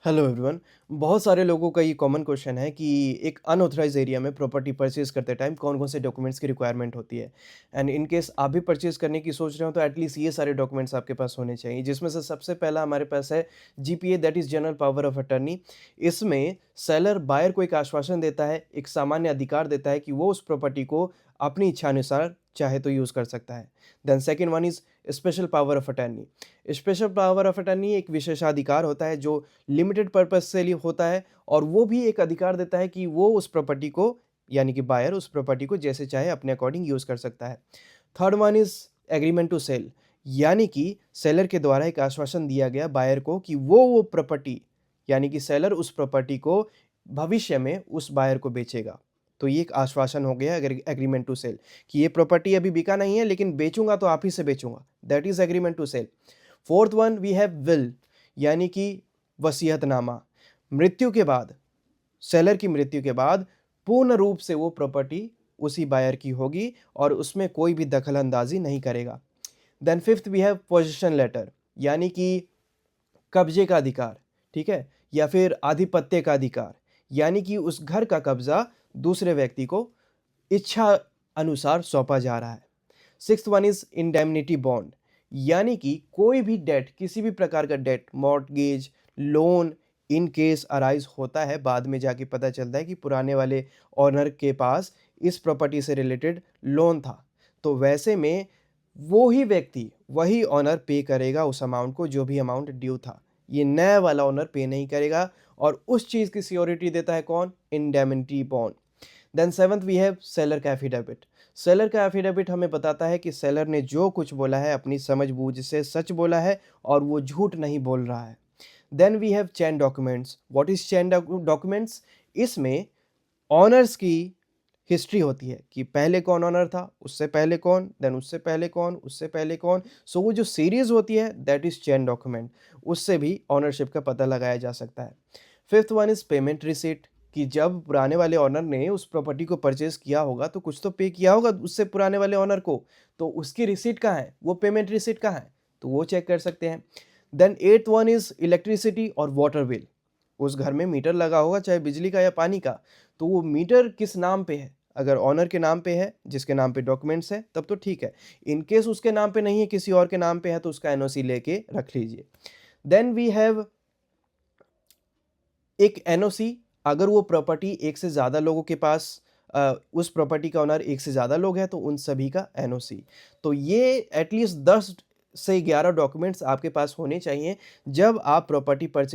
Hello everyone. बहुत सारे लोगों का ये कॉमन क्वेश्चन है कि एक अनऑथराइज्ड एरिया में प्रॉपर्टी परचेज करते टाइम कौन-कौन से डॉक्यूमेंट्स की रिक्वायरमेंट होती है। एंड इन केस आप भी परचेज करने की सोच रहे हो तो एटलीस्ट ये सारे डॉक्यूमेंट्स आपके पास होने चाहिए, जिसमें से सबसे पहला हमारे पास है GPA, that is general power of attorney. इसमें सेलर बायर को एक आश्वासन देता है, एक सामान्य अधिकार देता है कि वो उस प्रॉपर्टी को अपनी इच्छानुसार चाहे तो यूज़ कर सकता है। Then second one is special power of attorney. Special power of attorney एक विशेषाधिकार होता है जो लिमिटेड पर्पस से लिए होता है, और वो भी एक अधिकार देता है कि वो उस प्रॉपर्टी को, यानी कि बायर उस प्रॉपर्टी को जैसे चाहे अपने अकॉर्डिंग यूज़ कर सकता है। Third one is agreement to sell, यानी कि सेलर के द्वारा एक आश्वासन दिया गया बायर को कि वो प्रॉपर्टी, यानी कि सेलर उस प्रॉपर्टी को भविष्य में उस बायर को बेचेगा। तो ये एक आश्वासन हो गया एग्रीमेंट टू सेल कि ये प्रॉपर्टी अभी बिका नहीं है लेकिन बेचूंगा तो आप ही से बेचूंगा, that is agreement to sell. Fourth one we have will, यानी कि वसीयतनामा। मृत्यु के बाद, सेलर की मृत्यु के बाद पूर्ण रूप से वो प्रॉपर्टी उसी बायर की होगी और उसमें कोई भी दखल अंदाजी नहीं करेगा। Then fifth we have possession letter, यानी कि कब्जे का अधिकार, ठीक है, या फिर आधिपत्य का अधिकार, यानी कि उस घर का कब्जा दूसरे व्यक्ति को इच्छा अनुसार सौंपा जा रहा है। Sixth one is indemnity bond, यानी कि कोई भी डेट, किसी भी प्रकार का debt, mortgage, loan, in case arise होता है, बाद में जाके पता चलता है कि पुराने वाले ऑनर के पास इस प्रॉपर्टी से रिलेटेड लोन था, तो वैसे में वो ही व्यक्ति, वही ऑनर पे करेगा उस अमाउंट को, जो भी अमाउंट ड्यू था। ये नया वाला ऑनर पे नहीं करेगा, और उस चीज़ की सियोरिटी देता है कौन? Indemnity bond. Then seventh we have seller का एफिडेविट। सेलर का एफिडेविट हमें बताता है कि सेलर ने जो कुछ बोला है अपनी समझ-बूझ से सच बोला है और वो झूठ नहीं बोल रहा है। Then we have chain documents. What is chain documents? इसमें ऑनर्स की हिस्ट्री होती है कि पहले कौन ऑनर था, उससे पहले कौन, देन उससे पहले कौन, उससे पहले कौन। सो वो जो सीरीज़ होती है दैट इज़ चेन डॉक्यूमेंट, उससे भी ऑनरशिप का पता लगाया जा सकता है। Fifth one is payment receipt, कि जब पुराने वाले ओनर ने उस प्रॉपर्टी को परचेज़ किया होगा तो कुछ तो पे किया होगा उससे पुराने वाले ओनर को, तो उसकी रिसीट कहाँ है, वो पेमेंट रिसीट कहाँ है, तो वो चेक कर सकते हैं। Then eighth one is electricity और वाटर बिल। उस घर में मीटर लगा होगा, चाहे बिजली का या पानी का, तो वो मीटर किस नाम पे है? अगर ओनर के नाम पे है, जिसके नाम पे डॉक्यूमेंट्स है, तब तो ठीक है। इन केस उसके नाम पे नहीं है, किसी और के नाम पे है, तो उसका एनओसी लेके रख लीजिए। देन वी हैव एक एनओसी, अगर वो प्रॉपर्टी एक से ज़्यादा लोगों के पास, उस प्रॉपर्टी का ओनर एक से ज़्यादा लोग हैं तो उन सभी का एनओसी। तो ये एटलीस्ट 10 से 11 डॉक्यूमेंट्स आपके पास होने चाहिए जब आप प्रॉपर्टी परचेज